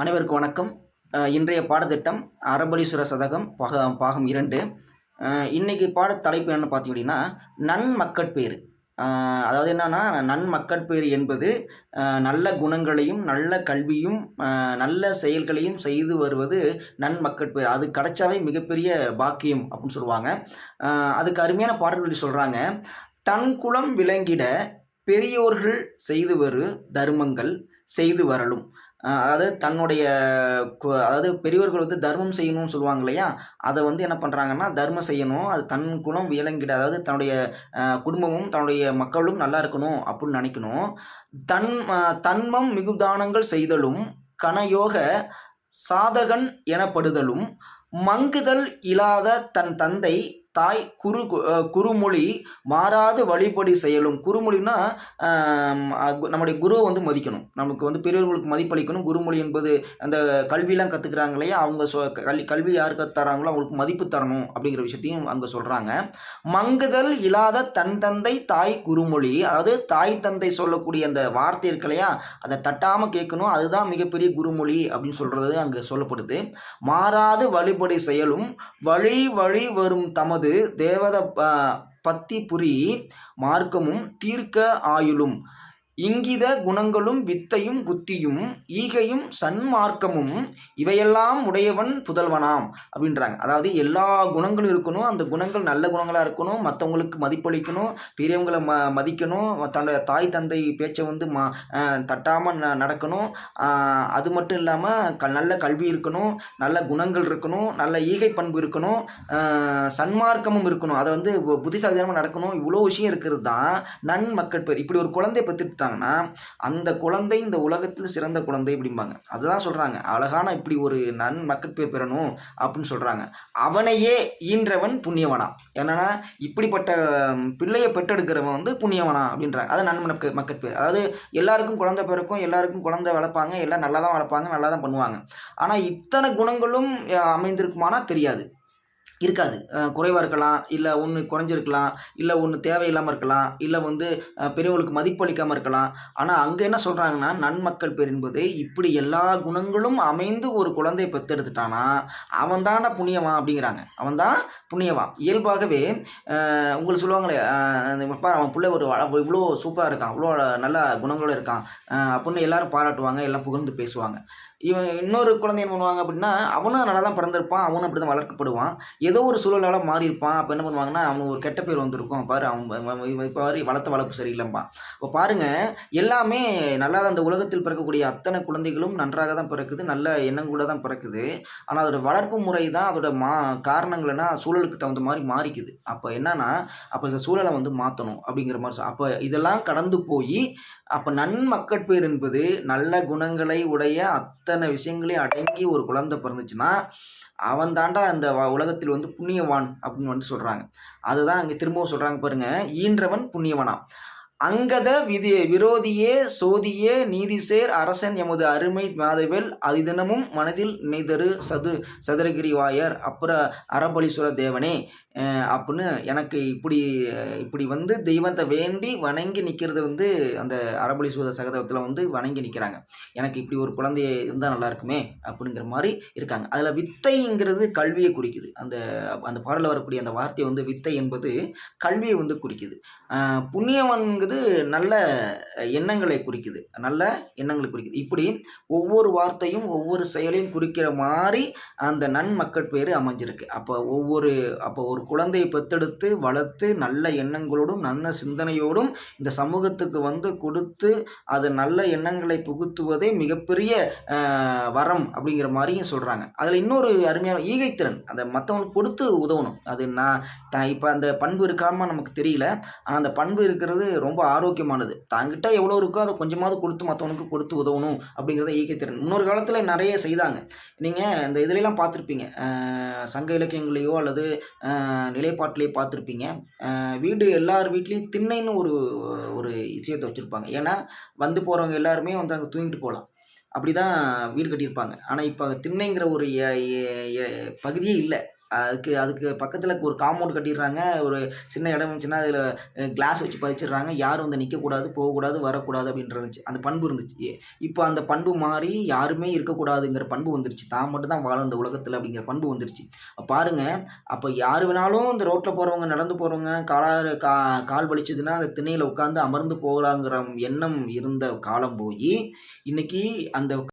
அனைவருக்கும் வணக்கம். இன்றைய பாடத்திட்டம் அரபலீஸ்வரர் சதகம் பாகம் 2. இன்னைக்கு தலைப்பு என்னன்னு பார்த்தீங்கன்னா, நன்மக்கட்பேறு. அதாவது என்னன்னா, நன்மக்கட்பேறு என்பது நல்ல குணங்களையும் நல்ல கல்வியும் நல்ல செயல்களையும் செய்து வருவது நன்மக்கட்பேறு. அது கிடைச்சாவே மிகப்பெரிய பாக்கியம் அப்படின்னு சொல்லுவாங்க. அதுக்கு அருமையான பாடல்கள் சொல்கிறாங்க. தன் குலம் விளங்கிட பெரியோர்கள் செய்து வரு தர்மங்கள் செய்து வரலும். அதாவது தன்னுடைய அதாவது பெரியவர்கள் வந்து தர்மம் செய்யணும்னு சொல்லுவாங்க இல்லையா, அதை வந்து என்ன பண்ணுறாங்கன்னா தர்மம் செய்யணும், அது தன் குலம் விளங்கிட, அதாவது தன்னுடைய குடும்பமும் தன்னுடைய மக்களும் நல்லா இருக்கணும் அப்படின்னு நினைக்கணும். தன்மம் மிகுதானங்கள் செய்தலும் கனயோக சாதகன் எனப்படுதலும் மங்குதல் இல்லாத தன் தந்தை தாய் குருமொழி மாறாது வழிபடி செயலும். குருமொழின்னா நம்முடைய குருவை வந்து மதிக்கணும், நமக்கு வந்து பெரியவர்களுக்கு மதிப்பளிக்கணும். குருமொழி என்பது அந்த கல்வியெலாம் கற்றுக்குறாங்க இல்லையா, அவங்க கல்வி யார் கற்றுறாங்களோ அவங்களுக்கு மதிப்பு தரணும் அப்படிங்கிற விஷயத்தையும் அங்கே சொல்கிறாங்க. மங்குதல் இல்லாத தன் தந்தை தாய் குருமொழி, அதாவது தாய் தந்தை சொல்லக்கூடிய அந்த வார்த்தை இருக்கு இல்லையா, அதை தட்டாமல் கேட்கணும், அதுதான் மிகப்பெரிய குருமொழி அப்படின்னு சொல்கிறது அங்கே சொல்லப்படுது. மாறாது வழிபடி செயலும் வழி வழி வரும் தமது தேவத பத்தி புரி மார்க்கமும் தீர்க்க ஆயுளும் இங்கித குணங்களும் வித்தையும் புத்தியும் ஈகையும் சன்மார்க்கமும் இவையெல்லாம் உடையவன் புதல்வனாம் அப்படின்றாங்க. அதாவது எல்லா குணங்களும் இருக்கணும், அந்த குணங்கள் நல்ல குணங்களாக இருக்கணும், மற்றவங்களுக்கு மதிப்பளிக்கணும், பெரியவங்களை மதிக்கணும், தன்னுடைய தாய் தந்தை பேச்சை வந்து தட்டாமல் நடக்கணும். அது மட்டும் இல்லாமல் நல்ல கல்வி இருக்கணும், நல்ல குணங்கள் இருக்கணும், நல்ல ஈகை பண்பு இருக்கணும், சன்மார்க்கமும் இருக்கணும், அதை வந்து புத்திசாலித்தனமாக நடக்கணும். இவ்வளோ விஷயம் இருக்கிறது தான் நன்மக்கட்பேறு. இப்படி ஒரு குழந்தை பெற்று அந்த குழந்தை இந்த உலகத்தில் சிறந்த குழந்தை அப்படிம்பாங்க. அதுதான் சொல்றாங்க, அழகான இப்படி ஒரு நன்மக்கட்பேறு பெறணும் அப்படின்னு சொல்றாங்க. அவனையே ஈன்றவன் புண்ணியவனா. என்னன்னா, இப்படிப்பட்ட பிள்ளையை பெற்றெடுக்கிறவன் வந்து புண்ணியவனா அப்படின்றாங்க. அது நன்மக்கட்பேறு. அதாவது எல்லாருக்கும் குழந்தை பிறக்கும், எல்லாருக்கும் குழந்தை வளர்ப்பாங்க, எல்லாம் நல்லா தான் வளர்ப்பாங்க, நல்லா தான் பண்ணுவாங்க. ஆனால் இத்தனை குணங்களும் அமைந்திருக்குமானா தெரியாது, இருக்காது. குறைவாக இருக்கலாம், இல்லை ஒன்று குறைஞ்சிருக்கலாம், இல்லை ஒன்று தேவையில்லாமல் இருக்கலாம், இல்லை வந்து பெரியவங்களுக்கு மதிப்பளிக்காமல் இருக்கலாம். ஆனால் அங்கே என்ன சொல்கிறாங்கன்னா, நன்மக்கள் பேர் என்பது இப்படி எல்லா குணங்களும் அமைந்து ஒரு குழந்தையை பெற்றெடுத்துட்டானா அவன் தானே புண்ணியவான் அப்படிங்கிறாங்க. அவன் தான் புண்ணியவான். இயல்பாகவே உங்களுக்கு சொல்லுவாங்களே, அவன் பிள்ளை இவ்வளோ சூப்பராக இருக்கான், இவ்வளோ நல்ல குணங்களோடு இருக்கான் அப்படின்னு எல்லாரும் பாராட்டுவாங்க, எல்லாம் புகழ்ந்து பேசுவாங்க. இவன் இன்னொரு குழந்தை என்ன பண்ணுவாங்க அப்படின்னா, அவனும் நல்லா தான் பிறந்திருப்பான், அவனும் அப்படி தான் வளர்க்கப்படுவான், ஏதோ ஒரு சூழலால் மாறியிருப்பான். அப்போ என்ன பண்ணுவாங்கன்னா, அவனுக்கு ஒரு கெட்ட பேர் வந்திருக்கும், பாரு அவன் இப்போ வளர்த்த வளர்ப்பு சரியில்லைம்பான். இப்போ பாருங்கள், எல்லாமே நல்லா தான், அந்த உலகத்தில் பிறக்கக்கூடிய அத்தனை குழந்தைகளும் நன்றாக தான் பிறக்குது, நல்ல எண்ணங்களோட தான் பிறக்குது. ஆனால் அதோட வளர்ப்பு முறை தான் அதோட காரணங்கள்னா சூழலுக்கு தகுந்த மாதிரி மாறிக்குது. அப்போ என்னன்னா, அப்போ இந்த சூழலை வந்து மாற்றணும் அப்படிங்கிற மாதிரி. அப்போ இதெல்லாம் கடந்து போய் அப்போ நன்மக்கட்பேறு என்பது நல்ல குணங்களை உடைய அத்தனை விஷயங்களையும் அடங்கி ஒரு குழந்தை பிறந்துச்சுன்னா அவன் தாண்டா அந்த உலகத்தில் வந்து புண்ணியவான் அப்படின்னு வந்து சொல்கிறாங்க. அதுதான் அங்கே திரும்பவும் சொல்கிறாங்க பாருங்க, ஈன்றவன் புண்ணியவனா. அங்கத விரோதியே சோதியே நீதிசேர் அரசன் எமது அருமை மாதவேல் அதிதினமும் மனதில் நினைதரு சதுரகிரிவாயர் அப்புறம் அரபலீஸ்வர தேவனே அப்படின்னு எனக்கு இப்படி வந்து தெய்வத்தை வேண்டி வணங்கி நிற்கிறது வந்து அந்த அரபலீஸ்வர சகதத்தில் வந்து வணங்கி நிற்கிறாங்க. எனக்கு இப்படி ஒரு குழந்தைய இருந்தால் நல்லா இருக்குமே அப்படிங்கிற மாதிரி இருக்காங்க. அதில் வித்தைங்கிறது கல்வியை குறிக்குது. அந்த அந்த பாடலில் வரக்கூடிய அந்த வார்த்தை வந்து வித்தை என்பது கல்வியை வந்து குறிக்குது. புண்ணியவன்கிறது நல்ல எண்ணங்களை குறிக்குது, நல்ல எண்ணங்களை குறிக்குது. இப்படி ஒவ்வொரு வார்த்தையும் ஒவ்வொரு செயலையும் குறிக்கிற மாதிரி அந்த நன்மக்கட்பேறு அமைஞ்சிருக்கு. அப்போ ஒரு குழந்தையை பெத்தெடுத்து வளர்த்து நல்ல எண்ணங்களோடும் நல்ல சிந்தனையோடும் இந்த சமூகத்துக்கு வந்து கொடுத்து அது நல்ல எண்ணங்களை புகுத்துவதே மிகப்பெரிய வரம் அப்படிங்கிற மாதிரியும் சொல்கிறாங்க. அதில் இன்னொரு அருமையான ஈகைத்திறன், அதை மற்றவங்களுக்கு கொடுத்து உதவணும். அது இப்போ அந்த பண்பு இருக்காமல் நமக்கு தெரியல, ஆனால் அந்த பண்பு இருக்கிறது ரொம்ப ஆரோக்கியமானது. தாங்கிட்ட எவ்வளோ இருக்கோ அதை கொஞ்சமாவது கொடுத்து மற்றவனுக்கு கொடுத்து உதவணும் அப்படிங்கிறத ஈகைத்திறன். இன்னொரு காலத்தில் நிறைய செய்தாங்க. நீங்கள் இந்த இதிலெல்லாம் பார்த்துருப்பீங்க, சங்க இலக்கியங்களையோ அல்லது நிலைப்பாட்டிலேயே பார்த்துருப்பீங்க. எல்லார் வீட்லேயும் திண்ணைன்னு ஒரு விஷயத்தை வச்சுருப்பாங்க. ஏன்னா வந்து போகிறவங்க எல்லாருமே வந்து அங்கே தூங்கிட்டு போகலாம், அப்படி தான் வீடு கட்டியிருப்பாங்க. ஆனால் இப்போ திண்ணைங்கிற ஒரு பகுதியே இல்லை. அதுக்கு அதுக்கு பக்கத்தில் ஒரு காம்பவுண்ட் கட்டிடுறாங்க. ஒரு சின்ன இடம் இருந்துச்சுன்னா அதில் கிளாஸ் வச்சு பதிச்சிடுறாங்க. யாரும் வந்து நிற்கக்கூடாது, போகக்கூடாது, வரக்கூடாது அப்படின்ற இருந்துச்சு. அந்த பண்பு இருந்துச்சு. இப்போ அந்த பண்பு மாறி யாருமே இருக்கக்கூடாதுங்கிற பண்பு வந்துருச்சு. தான் மட்டும் தான் வாழும் இந்த உலகத்தில் அப்படிங்கிற பண்பு வந்துருச்சு. பாருங்க, அப்போ யார் வேணாலும் இந்த ரோட்டில் போகிறவங்க, நடந்து போகிறவங்க, கால் வலிச்சதுன்னா அந்த திண்ணையில் உட்காந்து அமர்ந்து போகலாங்கிற எண்ணம் இருந்த காலம் போய் இன்னைக்கு அந்த